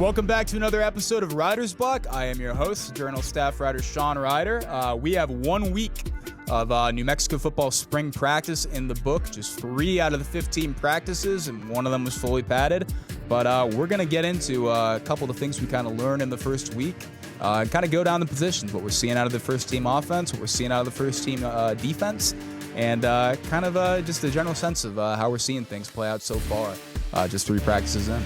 Welcome back to another episode of Riders Block. I am your host, Journal staff writer Sean Reider. We have 1 week of New Mexico football spring practice in the book. Just 3 out of the 15 practices, and one of them was fully padded. But we're going to get into a couple of the things we kind of learned in the first week and kind of go down the positions, what we're seeing out of the first team offense, what we're seeing out of the first team defense, and kind of just a general sense of how we're seeing things play out so far, just 3 practices in.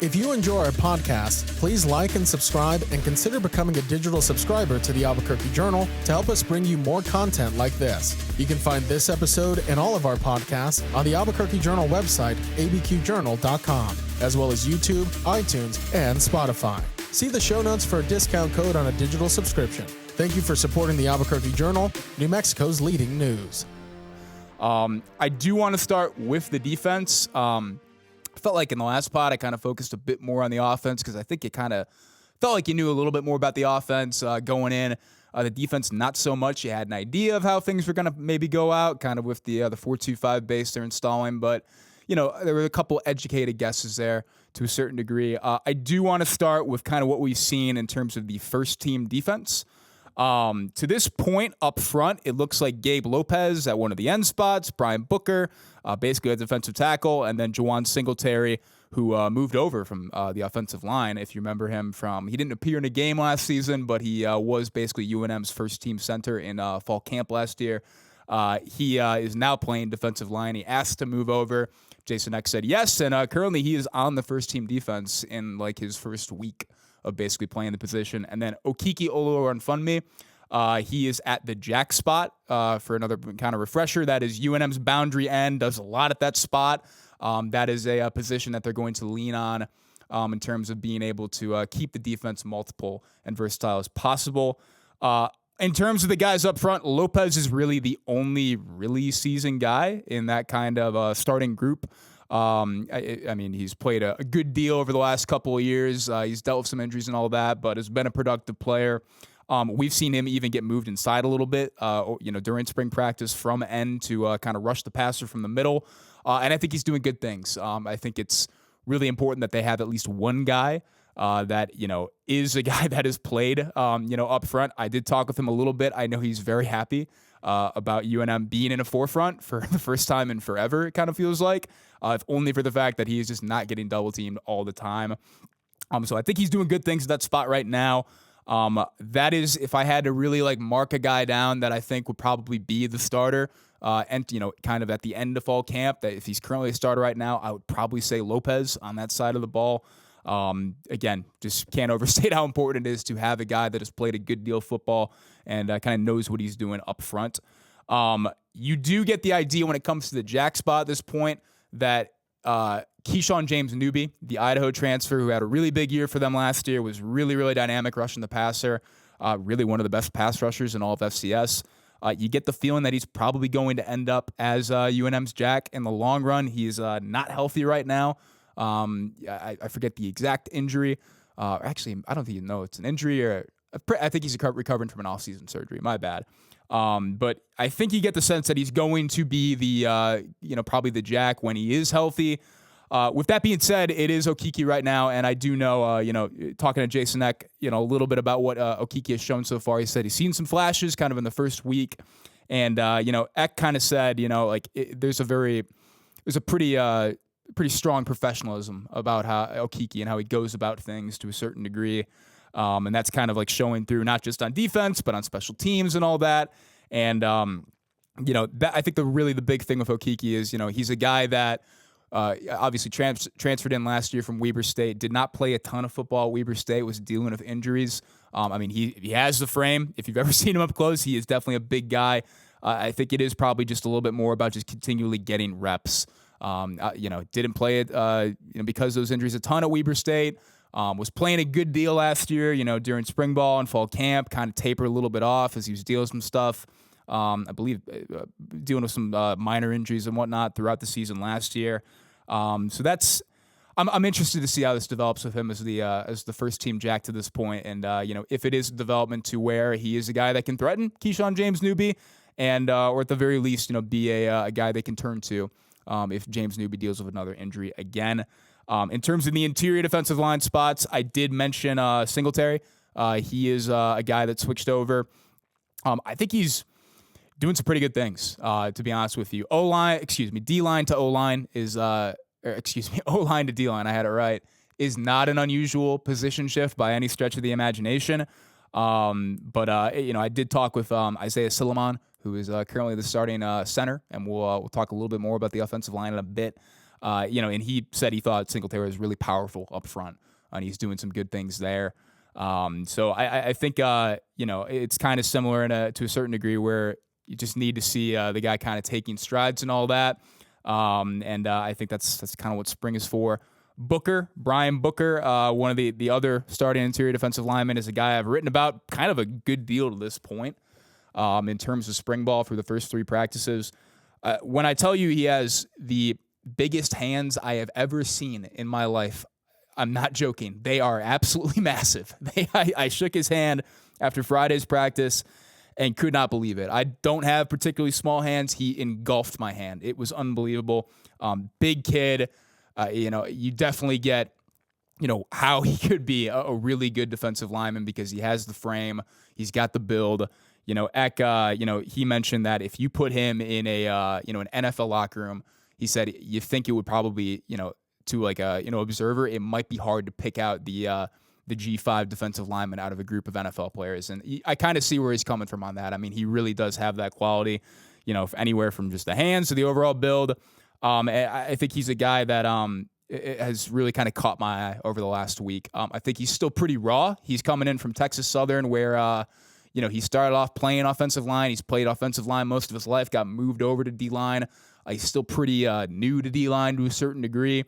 If you enjoy our podcast, please like and subscribe and consider becoming a digital subscriber to the Albuquerque Journal to help us bring you more content like this. You can find this episode and all of our podcasts on the Albuquerque Journal website, abqjournal.com, as well as YouTube, iTunes, and Spotify. See the show notes for a discount code on a digital subscription. Thank you for supporting the Albuquerque Journal, New Mexico's leading news. I do want to start with the defense. I felt like in the last pod, I kind of focused a bit more on the offense because I think it kind of felt like you knew a little bit more about the offense going in. The defense, not so much. You had an idea of how things were going to maybe go out, kind of with the 4-2-5 base they're installing. But, you know, there were a couple educated guesses there to a certain degree. I do want to start with kind of what we've seen in terms of the first team defense. To this point up front, it looks like Gabe Lopez at one of the end spots, Brian Booker, basically a defensive tackle, and then Juwan Singletary, who moved over from the offensive line. If you remember him he didn't appear in a game last season, but he was basically UNM's first team center in fall camp last year. He is now playing defensive line. He asked to move over. Jason Eck said yes, and currently he is on the first team defense in like his first week of basically playing the position. And then Okiki Oluwafunmi, he is at the jack spot for another kind of refresher. That is UNM's boundary end, does a lot at that spot. That is a position that they're going to lean on in terms of being able to keep the defense multiple and versatile as possible. In terms of the guys up front, Lopez is really the only really seasoned guy in that kind of starting group. I mean, he's played a good deal over the last couple of years. He's dealt with some injuries and all that, but has been a productive player. We've seen him even get moved inside a little bit, during spring practice from end to kind of rush the passer from the middle. And I think he's doing good things. I think it's really important that they have at least one guy that, is a guy that has played, up front. I did talk with him a little bit. I know he's very happy about UNM being in a forefront for the first time in forever, it kind of feels like, if only for the fact that he is just not getting double teamed all the time. So I think he's doing good things at that spot right now. That is, if I had to really mark a guy down that I think would probably be the starter, and kind of at the end of fall camp, that if he's currently a starter right now, I would probably say Lopez on that side of the ball. Again, just can't overstate how important it is to have a guy that has played a good deal of football and kind of knows what he's doing up front. You do get the idea when it comes to the jack spot at this point that Keyshawn James Newby, the Idaho transfer who had a really big year for them last year, was really, really dynamic rushing the passer, really one of the best pass rushers in all of FCS. You get the feeling that he's probably going to end up as UNM's jack in the long run. He's not healthy right now. I forget the exact injury. Actually, I don't even know it's an injury or I think he's recovering from an off-season surgery. My bad. But I think you get the sense that he's going to be the, probably the jack when he is healthy. With that being said, it is Okiki right now, and I do know, talking to Jason Eck, a little bit about what Okiki has shown so far. He said he's seen some flashes kind of in the first week, and Eck kind of said, there's a pretty strong professionalism about how Okiki and how he goes about things to a certain degree. And that's kind of showing through not just on defense, but on special teams and all that. And, that I think the big thing with Okiki is, he's a guy that obviously transferred in last year from Weber State, did not play a ton of football. Weber State was dealing with injuries. He has the frame. If you've ever seen him up close, he is definitely a big guy. I think it is probably just a little bit more about just continually getting reps. Didn't play it, because of those injuries a ton at Weber State. Was playing a good deal last year, during spring ball and fall camp, kind of tapered a little bit off as he was dealing with some stuff. I believe dealing with some minor injuries and whatnot throughout the season last year. So that's I'm interested to see how this develops with him as the first team jack to this point. And if it is a development to where he is a guy that can threaten Keyshawn James Newby, and or at the very least, be a guy they can turn to if James Newby deals with another injury again. In terms of the interior defensive line spots, I did mention Singletary. He is a guy that switched over. I think he's doing some pretty good things, to be honest with you. D-line to O-line is, O-line to D-line, I had it right, is not an unusual position shift by any stretch of the imagination. I did talk with Isaiah Silliman, who is currently the starting center, and we'll talk a little bit more about the offensive line in a bit. And he said he thought Singletary was really powerful up front, and he's doing some good things there. So I think it's kind of similar to a certain degree where you just need to see the guy kind of taking strides and all that. I think that's kind of what spring is for. Brian Booker, one of the other starting interior defensive linemen, is a guy I've written about kind of a good deal to this point in terms of spring ball for the first 3 practices. When I tell you he has the biggest hands I have ever seen in my life, I'm not joking. They are absolutely massive. I shook his hand after Friday's practice and could not believe it. I don't have particularly small hands. He engulfed my hand. It was unbelievable. Big kid. You definitely get, how he could be a really good defensive lineman because he has the frame. He's got the build. Eck, he mentioned that if you put him in an NFL locker room, he said you think it would probably, to like a, observer, it might be hard to pick out the G5 defensive lineman out of a group of NFL players. And I kind of see where he's coming from on that. I mean, he really does have that quality, anywhere from just the hands to the overall build. I think he's a guy that has really kind of caught my eye over the last week. I think he's still pretty raw. He's coming in from Texas Southern where, he started off playing offensive line. He's played offensive line most of his life, got moved over to D-line. He's still pretty new to D-line to a certain degree.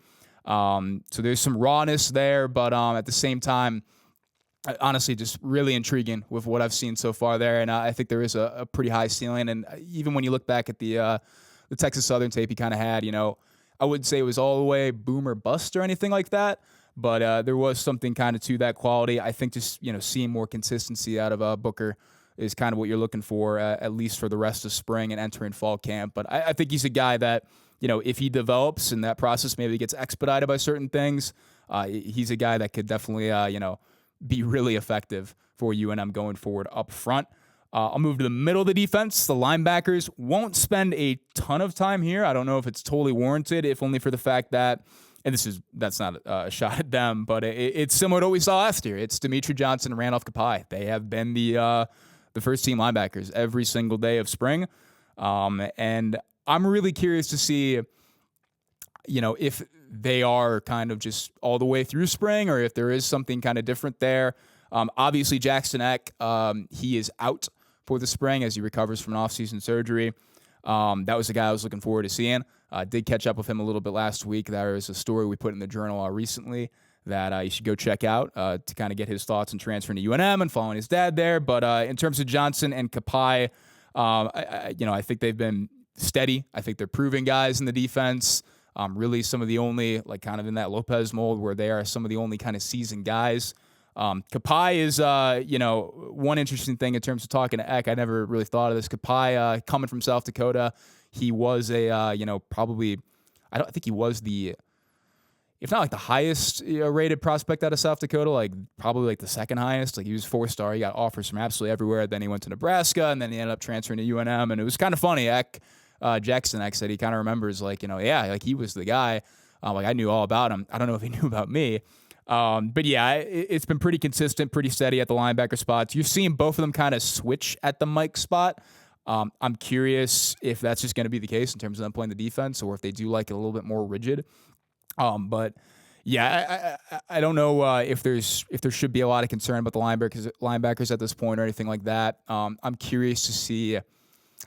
So there's some rawness there, but at the same time, honestly, just really intriguing with what I've seen so far there. And I think there is a pretty high ceiling. And even when you look back at the Texas Southern tape he kind of had, I wouldn't say it was all the way boom or bust or anything like that, but there was something kind of to that quality. I think just, seeing more consistency out of Booker is kind of what you're looking for, at least for the rest of spring and entering fall camp. But I think he's a guy that, if he develops and that process maybe gets expedited by certain things, he's a guy that could definitely, be really effective for UNM going forward up front. I'll move to the middle of the defense. The linebackers won't spend a ton of time here. I don't know if it's totally warranted, if only for the fact that, and that's not a shot at them, but it's similar to what we saw last year. It's Demetri Johnson and Randolph Kapai. They have been the first team linebackers every single day of spring. And I'm really curious to see, if they are kind of just all the way through spring or if there is something kind of different there. Obviously, Jackson Eck, he is out for the spring as he recovers from an offseason surgery. That was the guy I was looking forward to seeing. Did catch up with him a little bit last week. There is a story we put in the journal recently that you should go check out to kind of get his thoughts on transferring to UNM and following his dad there. But in terms of Johnson and Kapai, I think they've been steady. I think they're proven guys in the defense. Really some of the only, like kind of in that Lopez mold where they are some of the only kind of seasoned guys. Kapai is, one interesting thing in terms of talking to Eck. I never really thought of this. Kapai, coming from South Dakota, he was I think he was if not like the highest rated prospect out of South Dakota, like probably like the second highest. Like he was 4-star. He got offers from absolutely everywhere. Then he went to Nebraska, and then he ended up transferring to UNM. And it was kind of funny. Jackson Eck said he kind of remembers like he was the guy. Like I knew all about him. I don't know if he knew about me. But yeah, it's been pretty consistent, pretty steady at the linebacker spots. You're seeing both of them kind of switch at the Mike spot. I'm curious if that's just going to be the case in terms of them playing the defense, or if they do like it a little bit more rigid. But yeah, I don't know if there should be a lot of concern about the linebackers at this point or anything like that. I'm curious to see,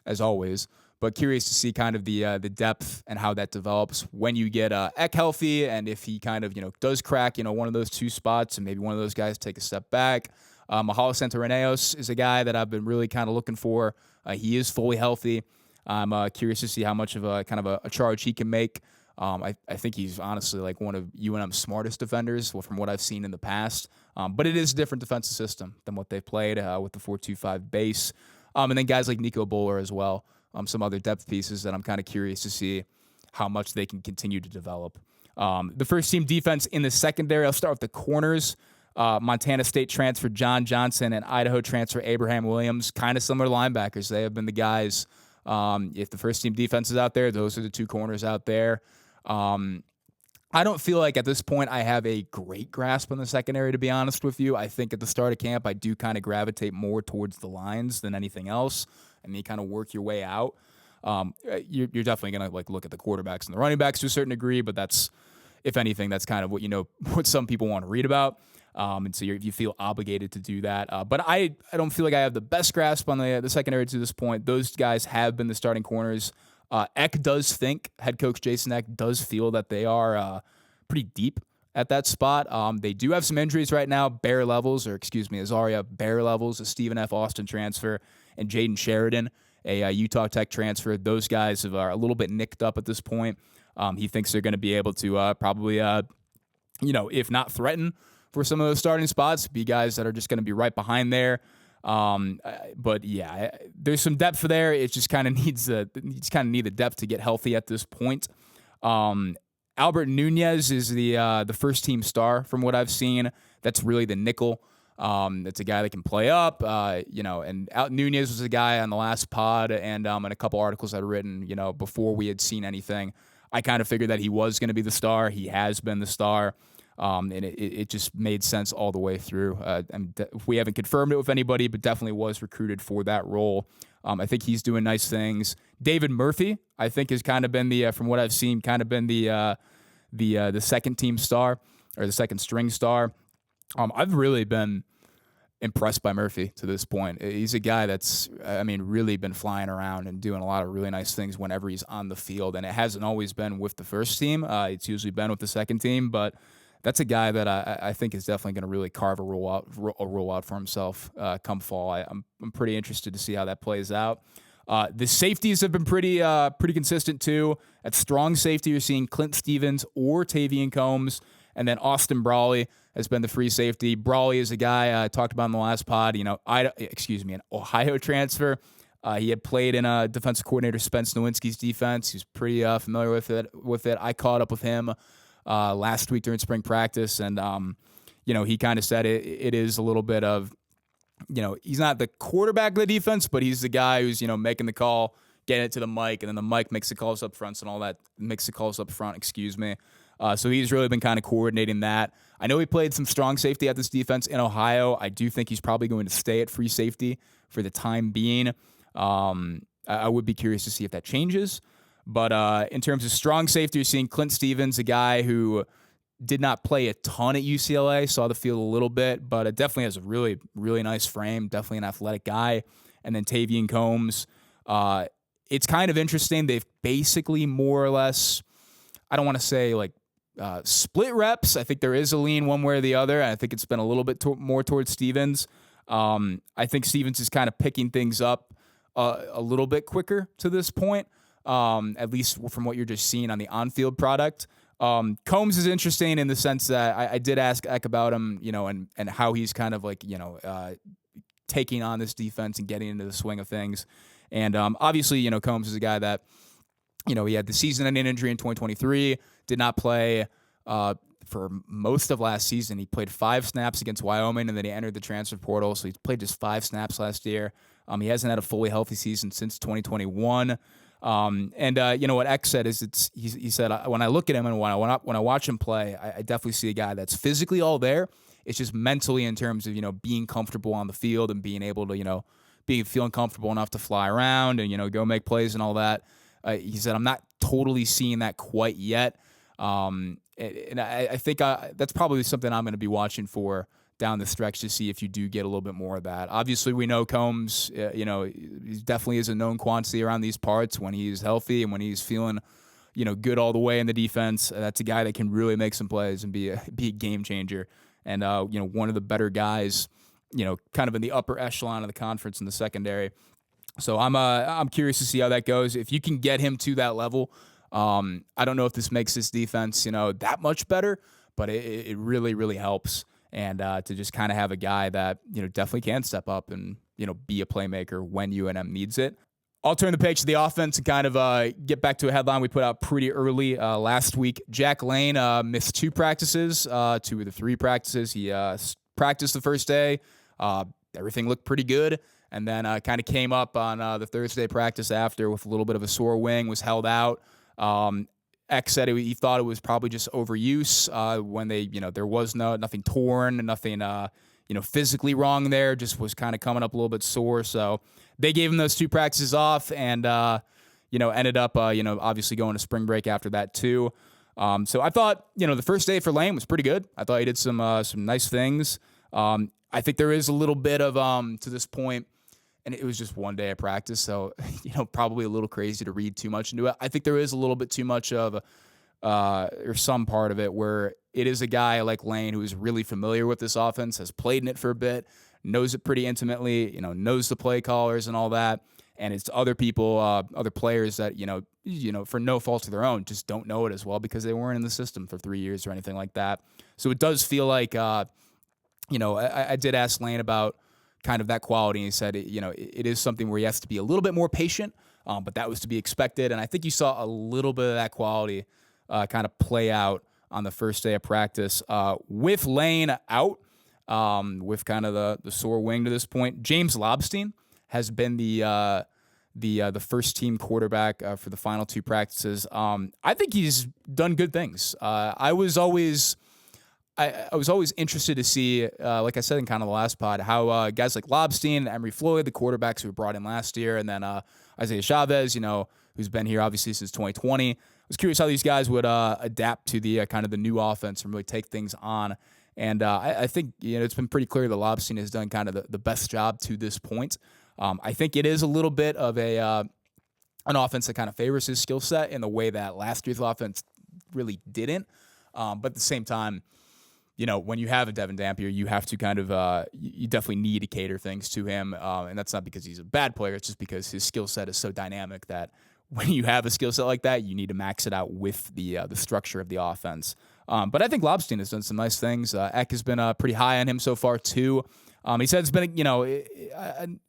as always, but curious to see kind of the depth and how that develops when you get Eck healthy, and if he kind of does crack one of those two spots, and maybe one of those guys take a step back. Mahalo Santareneos is a guy that I've been really kind of looking for. He is fully healthy. I'm curious to see how much of a kind of a charge he can make. I think he's honestly like one of UNM's smartest defenders from what I've seen in the past. But it is a different defensive system than what they've played with the 4-2-5 base. And then guys like Nico Bowler as well. Some other depth pieces that I'm kind of curious to see how much they can continue to develop. The first team defense in the secondary, I'll start with the corners. Montana State transfer John Johnson and Idaho transfer Abraham Williams, kind of similar linebackers. They have been the guys. If the first team defense is out there, those are the two corners out there. I don't feel like at this point I have a great grasp on the secondary, to be honest with you. I think at the start of camp, I do kind of gravitate more towards the lines than anything else. And you kind of work your way out. You're definitely going to like look at the quarterbacks and the running backs to a certain degree, but that's, if anything, that's kind of what, what some people want to read about. And so you feel obligated to do that. But I don't feel like I have the best grasp on the secondary to this point. Those guys have been the starting corners. Head coach Jason Eck does feel that they are pretty deep at that spot. They do have some injuries right now. Azaria Bear Levels, a Stephen F. Austin transfer, and Jaden Sheridan, a Utah Tech transfer. Those guys are a little bit nicked up at this point. He thinks they're going to be able to probably, if not threaten for some of those starting spots, be guys that are just going to be right behind there. But yeah, there's some depth there. It just kind of need the depth to get healthy at this point. Albert Nunez is the first team star from what I've seen. That's really the nickel. That's a guy that can play up, and Nunez was a guy on the last pod and in a couple articles I'd written, before we had seen anything. I kind of figured that he was going to be the star. He has been the star. And it just made sense all the way through. We haven't confirmed it with anybody, but definitely was recruited for that role. I think he's doing nice things. David Murphy, I think, has kind of been from what I've seen, the second team star or the second string star. I've really been impressed by Murphy to this point. He's a guy that's, really been flying around and doing a lot of really nice things whenever he's on the field. And it hasn't always been with the first team. It's usually been with the second team, but that's a guy that I think is definitely going to really carve a role out for himself come fall. I'm pretty interested to see how that plays out. The safeties have been pretty consistent too. At strong safety, you're seeing Clint Stevens or Tavian Combs, and then Austin Brawley has been the free safety. Brawley is a guy I talked about in the last pod. An Ohio transfer. He had played in defensive coordinator Spence Nowinski's defense. He's pretty familiar with it. I caught up with him last week during spring practice, and he kind of said it is a little bit of, he's not the quarterback of the defense, but he's the guy who's making the call, getting it to the mic, and then the mic makes the calls up front and all that makes the calls up front. So he's really been kind of coordinating that. I know he played some strong safety at this defense in Ohio. I do think he's probably going to stay at free safety for the time being. I would be curious to see if that changes. But in terms of strong safety, you're seeing Clint Stevens, a guy who did not play a ton at UCLA, saw the field a little bit, but it definitely has a really, really nice frame, definitely an athletic guy. And then Tavian Combs. It's kind of interesting. They've basically more or less, I don't want to say split reps. I think there is a lean one way or the other. I think it's been a little bit more towards Stevens. I think Stevens is kind of picking things up a little bit quicker to this point. At least from what you're just seeing on the on-field product. Combs is interesting in the sense that I did ask Eck about him, and how he's kind of taking on this defense and getting into the swing of things. And obviously, Combs is a guy that, he had the season-ending injury in 2023, did not play for most of last season. He played 5 snaps against Wyoming, and then he entered the transfer portal, so he played just 5 snaps last year. He hasn't had a fully healthy season since 2021. What X said is he said, when I look at him and when I watch him play, I definitely see a guy that's physically all there. It's just mentally in terms of, being comfortable on the field and being able to, feeling comfortable enough to fly around and, go make plays and all that. He said, I'm not totally seeing that quite yet. And I think that's probably something I'm going to be watching for down the stretch to see if you do get a little bit more of that. Obviously, we know Combs, he definitely is a known quantity around these parts when he's healthy and when he's feeling, good all the way in the defense. That's a guy that can really make some plays and be a game changer. And, one of the better guys, kind of in the upper echelon of the conference in the secondary. So I'm curious to see how that goes. If you can get him to that level, I don't know if this makes this defense, that much better, but it really, really helps. And to just kind of have a guy that, definitely can step up and, be a playmaker when UNM needs it. I'll turn the page to the offense and kind of get back to a headline we put out pretty early last week. Jack Lane missed 2 practices, 2 of the 3 practices. He practiced the first day. Everything looked pretty good. And then kind of came up on the Thursday practice after with a little bit of a sore wing, was held out. X said he thought it was probably just overuse when there was nothing torn, nothing physically wrong there, just was kind of coming up a little bit sore. So they gave him those 2 practices off and, ended up, obviously going to spring break after that too. So I thought, the first day for Lane was pretty good. I thought he did some nice things. I think there is a little bit of, to this point, and it was just one day of practice, so, probably a little crazy to read too much into it. I think there is a little bit too much of, or some part of it where it is a guy like Lane who is really familiar with this offense, has played in it for a bit, knows it pretty intimately, knows the play callers and all that. And it's other people, other players that, for no fault of their own, just don't know it as well because they weren't in the system for 3 years or anything like that. So it does feel like, I did ask Lane about kind of that quality, and he said, it is something where he has to be a little bit more patient, but that was to be expected. And I think you saw a little bit of that quality kind of play out on the first day of practice with Lane out, with kind of the sore wing to this point. James Lobstein has been the first team quarterback for the final 2 practices. I think he's done good things. I was always interested to see, like I said in kind of the last pod, how guys like Lobstein and Emery Floyd, the quarterbacks who were brought in last year, and then Isaiah Chavez, who's been here obviously since 2020. I was curious how these guys would adapt to the kind of the new offense and really take things on. And I think it's been pretty clear that Lobstein has done kind of the best job to this point. I think it is a little bit of an offense that kind of favors his skill set in the way that last year's offense really didn't. But at the same time, when you have a Devin Dampier, you have to kind of, you definitely need to cater things to him. And that's not because he's a bad player. It's just because his skill set is so dynamic that when you have a skill set like that, you need to max it out with the structure of the offense. But I think Lobstein has done some nice things. Eck has been pretty high on him so far too. He said it's been,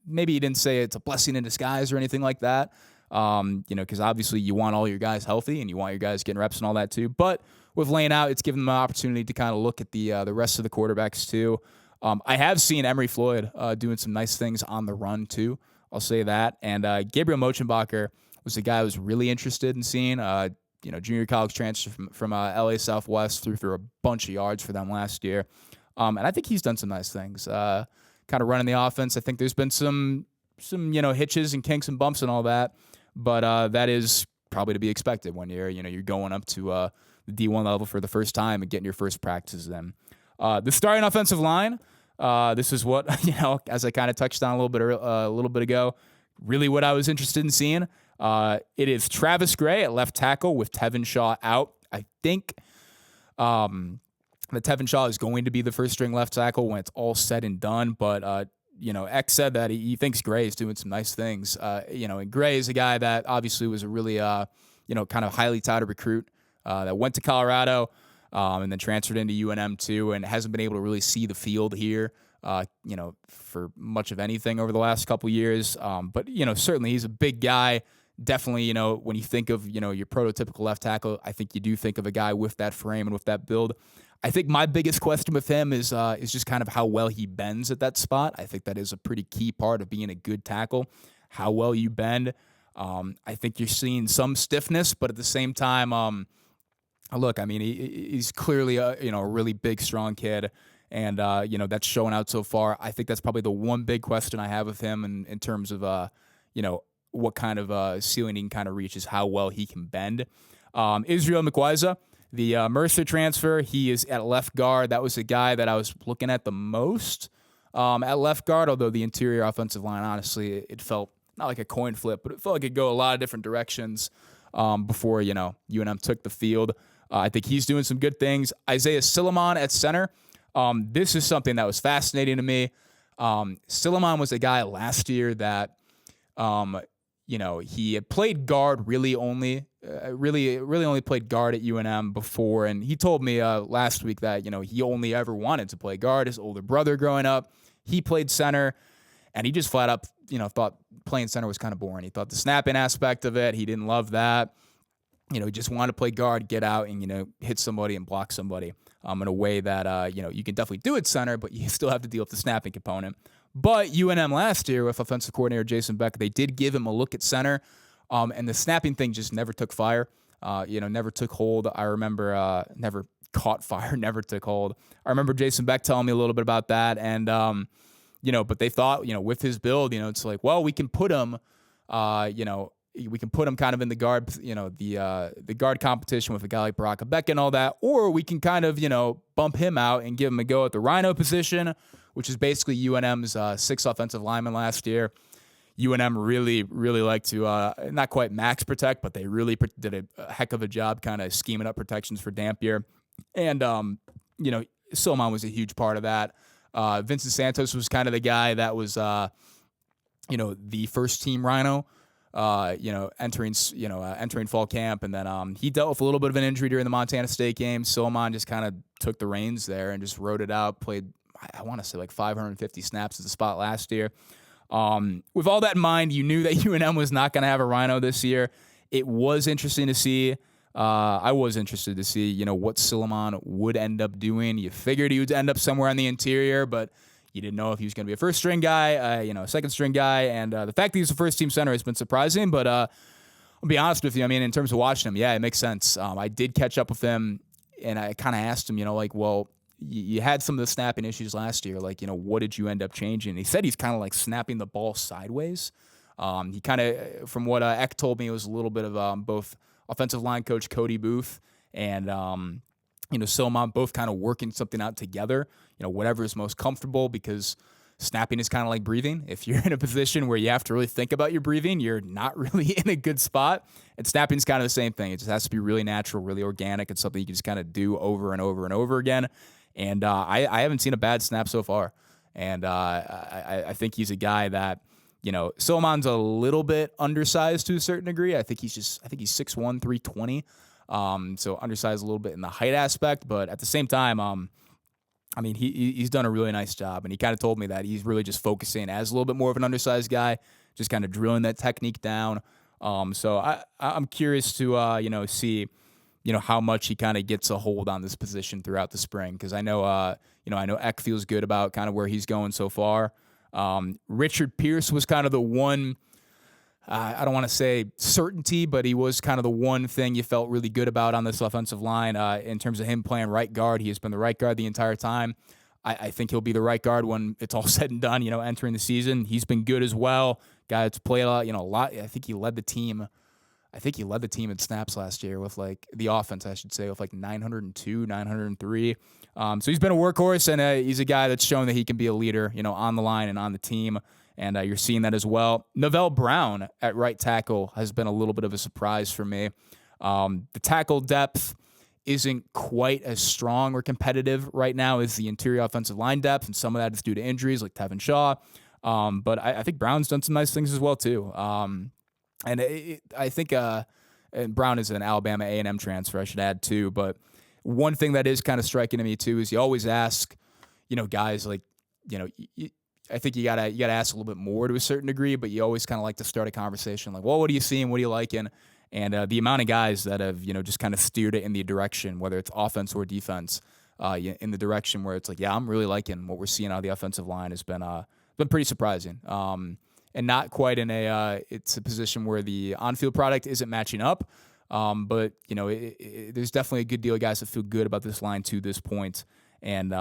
maybe he didn't say it's a blessing in disguise or anything like that. Because obviously you want all your guys healthy and you want your guys getting reps and all that too. But with Lane out, it's given them an opportunity to kind of look at the rest of the quarterbacks too. I have seen Emery Floyd doing some nice things on the run too. I'll say that. And Gabriel Mochenbacher was the guy I was really interested in seeing. Junior college transfer from LA Southwest, threw for a bunch of yards for them last year. And I think he's done some nice things. Kind of running the offense. I think there's been some hitches and kinks and bumps and all that. But that is probably to be expected when you're going up to the D1 level for the first time and getting your first practices then. The starting offensive line, this is what, as I kind of touched on a little bit ago, really what I was interested in seeing. It is Travis Gray at left tackle with Tevin Shaw out. I think that Tevin Shaw is going to be the first string left tackle when it's all said and done. But, X said that he thinks Gray is doing some nice things. And Gray is a guy that obviously was a really, kind of highly touted recruit that went to Colorado and then transferred into UNM too, and hasn't been able to really see the field here, for much of anything over the last couple years. But certainly he's a big guy. Definitely, when you think of, your prototypical left tackle, I think you do think of a guy with that frame and with that build. I think my biggest question with him is just kind of how well he bends at that spot. I think that is a pretty key part of being a good tackle, how well you bend. I think you're seeing some stiffness, but at the same time, look, I mean, he's clearly a really big, strong kid. And, that's showing out so far. I think that's probably the one big question I have with him in terms of, what kind of ceiling he can kind of reach is how well he can bend. Israel McWiza, the Mercer transfer, he is at left guard. That was the guy that I was looking at the most at left guard, although the interior offensive line, honestly, it felt not like a coin flip, but it felt like it could go a lot of different directions before, UNM took the field. I think he's doing some good things. Isaiah Silliman at center. This is something that was fascinating to me. Silliman was a guy last year that, he had played guard really only played guard at UNM before. And he told me last week that, he only ever wanted to play guard. His older brother growing up, he played center. And he just flat up, thought playing center was kind of boring. He thought the snapping aspect of it, he didn't love that. He just wanted to play guard, get out, and, hit somebody and block somebody in a way that, you can definitely do at center, but you still have to deal with the snapping component. But UNM last year with offensive coordinator Jason Beck, they did give him a look at center, and the snapping thing just never took fire, never took hold. I remember never caught fire, never took hold. I remember Jason Beck telling me a little bit about that, and, but they thought, with his build, it's like, well, we can put him, we can put him kind of in the guard, the guard competition with a guy like Baraka Beck and all that, or we can kind of, bump him out and give him a go at the Rhino position, which is basically UNM's sixth offensive lineman last year. UNM really, really liked to, not quite max protect, but they really did a heck of a job kind of scheming up protections for Dampier. And, Silman was a huge part of that. Vincent Santos was kind of the guy that was, the first team Rhino, entering fall camp. And then he dealt with a little bit of an injury during the Montana State game. Silman just kind of took the reins there and just wrote it out, played, I want to say like 550 snaps at the spot last year. With all that in mind, you knew that UNM was not going to have a Rhino this year. It was interesting to see. I was interested to see, what Silman would end up doing. You figured he would end up somewhere on the interior, but you didn't know if he was going to be a first-string guy, a second-string guy. And the fact that he's a first-team center has been surprising. But I'll be honest with you. I mean, in terms of watching him, yeah, it makes sense. I did catch up with him, and I kind of asked him, well, you had some of the snapping issues last year. What did you end up changing? And he said he's kind of like snapping the ball sideways. He kind of, from what Eck told me, it was a little bit of both offensive line coach Cody Booth and, Silman both kind of working something out together, whatever is most comfortable, because snapping is kind of like breathing. If you're in a position where you have to really think about your breathing, you're not really in a good spot. And snapping is kind of the same thing. It just has to be really natural, really organic. It's something you can just kind of do over and over and over again. And I haven't seen a bad snap so far. And I think he's a guy that, Silman's a little bit undersized to a certain degree. I think he's 6'1", 320. So undersized a little bit in the height aspect, but at the same time, he's done a really nice job. And he kind of told me that he's really just focusing as a little bit more of an undersized guy, just kind of drilling that technique down. So I'm curious to, see, how much he kind of gets a hold on this position throughout the spring. Cause I know Eck feels good about kind of where he's going so far. Richard Pierce was kind of the one, I don't want to say certainty, but he was kind of the one thing you felt really good about on this offensive line in terms of him playing right guard. He has been the right guard the entire time. I think he'll be the right guard when it's all said and done, entering the season. He's been good as well. Guy that's played a lot. I think he led the team. In snaps last year with the offense, I should say, with 902, 903. So he's been a workhorse, and he's a guy that's shown that he can be a leader, on the line and on the team. And you're seeing that as well. Novell Brown at right tackle has been a little bit of a surprise for me. The tackle depth isn't quite as strong or competitive right now as the interior offensive line depth, and some of that is due to injuries like Tevin Shaw. But I think Brown's done some nice things as well too. And I think and Brown is an Alabama A&M transfer, I should add too. But one thing that is kind of striking to me too is you always ask, guys I think you gotta ask a little bit more to a certain degree, but you always kind of like to start a conversation like, well, what are you seeing? What are you liking? And the amount of guys that have just kind of steered it in the direction, whether it's offense or defense, in the direction where it's like, yeah, I'm really liking what we're seeing out of the offensive line has been pretty surprising. And not quite in it's a position where the on-field product isn't matching up. But there's definitely a good deal of guys that feel good about this line to this point. And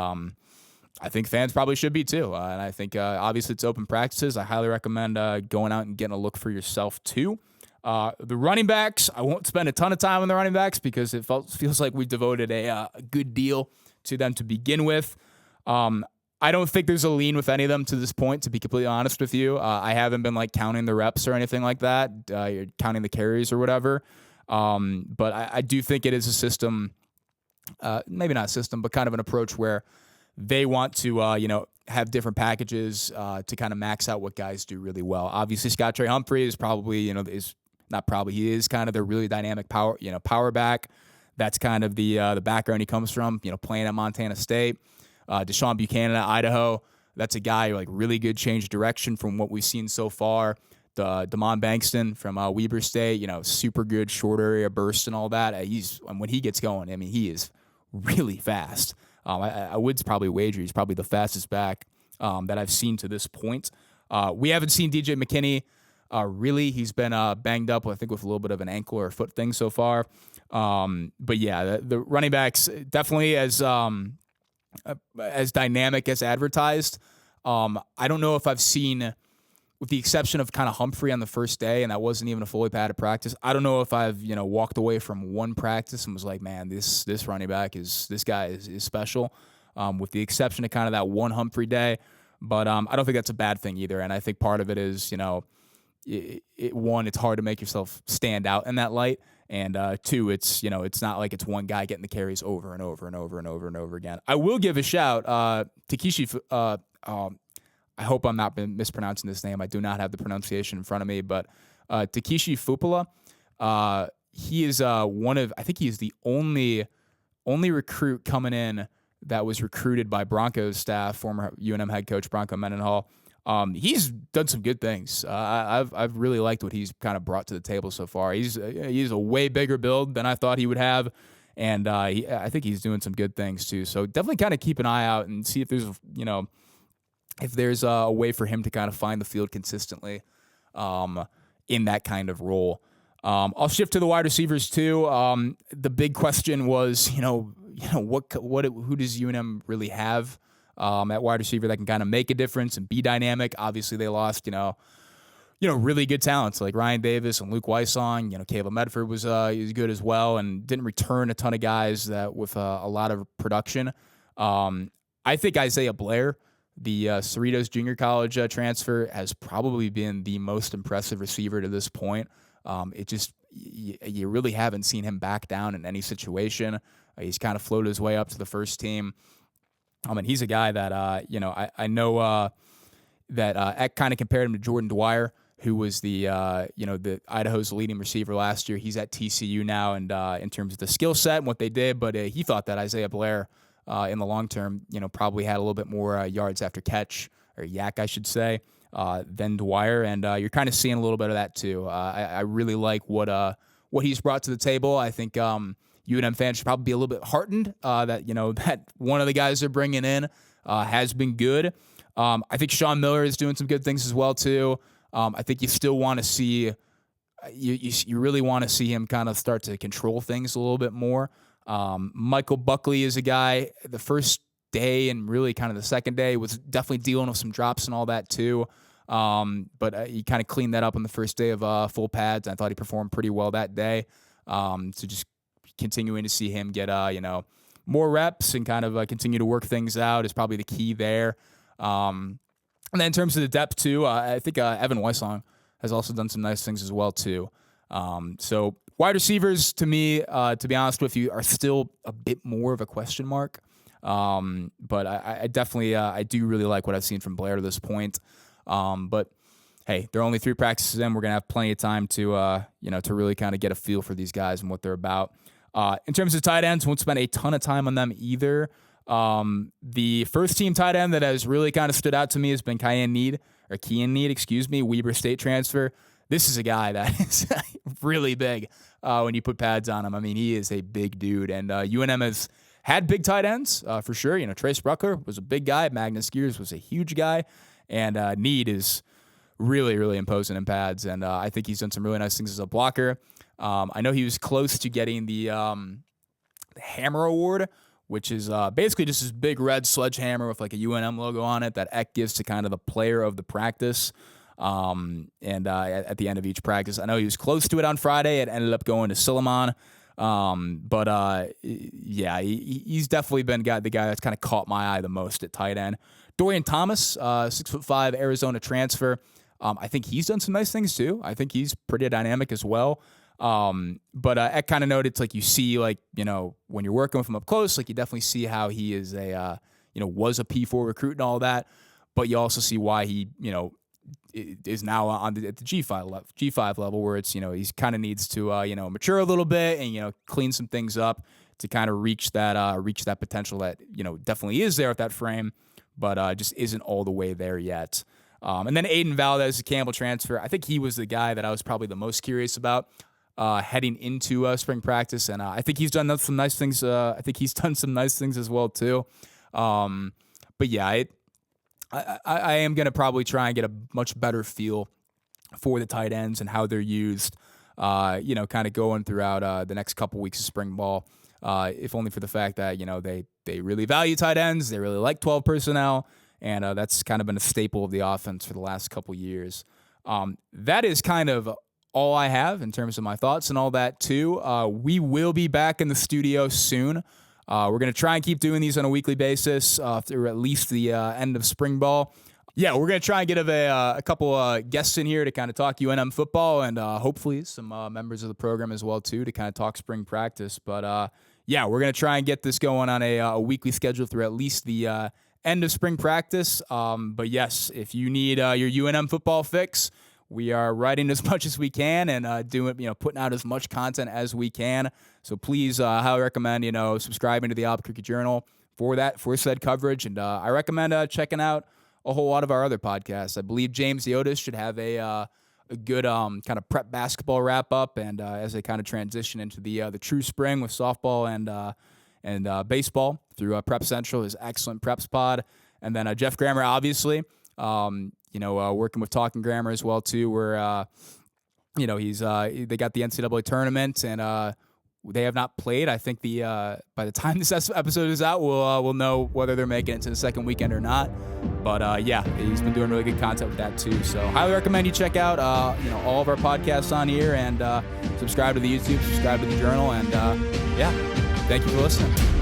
I think fans probably should be too. And I think obviously it's open practices. I highly recommend going out and getting a look for yourself too. The running backs, I won't spend a ton of time on the running backs because it feels like we've devoted a good deal to them to begin with. I don't think there's a lean with any of them to this point, to be completely honest with you. I haven't been counting the reps or anything like that, counting the carries or whatever. But I do think it is a system, maybe not a system, but kind of an approach where they want to, have different packages to kind of max out what guys do really well. Obviously, Scott Trey Humphrey is probably, he is kind of the really dynamic power back. That's kind of the background he comes from, playing at Montana State. Deshaun Buchanan at Idaho, That's a guy like really good change of direction from what we've seen so far. The Damon Bankston from Weber State, super good short area burst and all that. When he gets going, I mean, he is really fast. I would probably wager he's probably the fastest back that I've seen to this point. We haven't seen DJ McKinney. Really, he's been banged up, I think, with a little bit of an ankle or foot thing so far. But yeah, the running backs definitely as dynamic as advertised. I don't know if I've seen, with the exception of kind of Humphrey on the first day, and that wasn't even a fully padded practice. I don't know if I've walked away from one practice and was like, man, this running back this guy is special. With the exception of kind of that one Humphrey day, but I don't think that's a bad thing either. And I think part of it is it's hard to make yourself stand out in that light. And two, it's not like it's one guy getting the carries over and over and over and over and over again. I will give a shout, Takeshi. I hope I'm not mispronouncing this name. I do not have the pronunciation in front of me, but Takeshi Fupala. He is I think he is the only recruit coming in that was recruited by Broncos staff, former UNM head coach Bronco Mendenhall. He's done some good things. I've really liked what he's kind of brought to the table so far. He's a way bigger build than I thought he would have, and I think he's doing some good things too. So definitely kind of keep an eye out and see if there's a way for him to kind of find the field consistently in that kind of role. I'll shift to the wide receivers too. The big question was, who does UNM really have at wide receiver that can kind of make a difference and be dynamic? Obviously, they lost, really good talents like Ryan Davis and Luke Weissong. Caleb Medford was good as well, and didn't return a ton of guys that with a lot of production. I think Isaiah Blair, the Cerritos Junior College transfer, has probably been the most impressive receiver to this point. You really haven't seen him back down in any situation. He's kind of floated his way up to the first team. And he's a guy that, I know that Eck kind of compared him to Jordan Dwyer, who was the Idaho's leading receiver last year. He's at TCU now, and in terms of the skill set and what they did, but he thought that Isaiah Blair, in the long term, probably had a little bit more yards after catch, or yak, I should say, than Dwyer, and you're kind of seeing a little bit of that too. I really like what he's brought to the table. I think UNM fans should probably be a little bit heartened that one of the guys they're bringing in has been good. I think Sean Miller is doing some good things as well too. I think you still want to see you really want to see him kind of start to control things a little bit more. Michael Buckley is a guy, the first day and really kind of the second day was definitely dealing with some drops and all that too. But he kind of cleaned that up on the first day of full pads. I thought he performed pretty well that day. So just continuing to see him get, more reps and kind of continue to work things out is probably the key there. And then in terms of the depth too, I think Evan Weissong has also done some nice things as well too. So wide receivers, to me, to be honest with you, are still a bit more of a question mark. But I definitely, I do really like what I've seen from Blair to this point. But hey, there are only 3 practices in. We're going to have plenty of time to really kind of get a feel for these guys and what they're about. In terms of tight ends, won't spend a ton of time on them either. The first team tight end that has really kind of stood out to me has been Kean Need, Weber State transfer. This is a guy that is really big when you put pads on him. I mean, he is a big dude, and UNM has had big tight ends for sure. Trace Bruckler was a big guy. Magnus Gears was a huge guy, and Need is really, really imposing in pads, and I think he's done some really nice things as a blocker. I know he was close to getting the Hammer Award, which is basically just this big red sledgehammer with like a UNM logo on it that Eck gives to kind of the player of the practice. And at the end of each practice, I know he was close to it on Friday. It ended up going to Silliman. He's definitely been the guy that's kind of caught my eye the most at tight end. Dorian Thomas, 6'5", Arizona transfer. I think he's done some nice things too. I think he's pretty dynamic as well. But Eck kind of noted, it's like you see, like, when you're working with him up close, like you definitely see how he is was a P4 recruit and all that. But you also see why he, is now at the G5 level where it's, he's kind of needs to, mature a little bit and, clean some things up to kind of reach that potential that, definitely is there at that frame. but just isn't all the way there yet. And then Aiden Valdez, the Campbell transfer, I think he was the guy that I was probably the most curious about heading into spring practice, and I think he's done some nice things. I think he's done some nice things as well too. But yeah, I am going to probably try and get a much better feel for the tight ends and how they're used, kind of going throughout the next couple weeks of spring ball, if only for the fact that, they really value tight ends. They really like 12 personnel, and that's kind of been a staple of the offense for the last couple years. That is kind of all I have in terms of my thoughts and all that too. We will be back in the studio soon. We're going to try and keep doing these on a weekly basis through at least the end of spring ball. Yeah, we're going to try and get a couple guests in here to kind of talk UNM football, and hopefully some members of the program as well too to kind of talk spring practice. But yeah, we're going to try and get this going on a weekly schedule through at least the end of spring practice. But yes, if you need your UNM football fix, we are writing as much as we can and putting out as much content as we can. So please, highly recommend, subscribing to the Albuquerque Journal for said coverage. And I recommend checking out a whole lot of our other podcasts. I believe James Iotis should have a good kind of prep basketball wrap up, and as they kind of transition into the true spring with softball and baseball through Prep Central, his excellent preps pod. And then Jeff Grammer, obviously. Working with Talking Grammar as well too, where they got the NCAA tournament, and they have not played. I think by the time this episode is out, we'll know whether they're making it to the second weekend or not. But yeah, he's been doing really good content with that too. So highly recommend you check out all of our podcasts on here, and subscribe to the YouTube, subscribe to the Journal, and yeah, thank you for listening.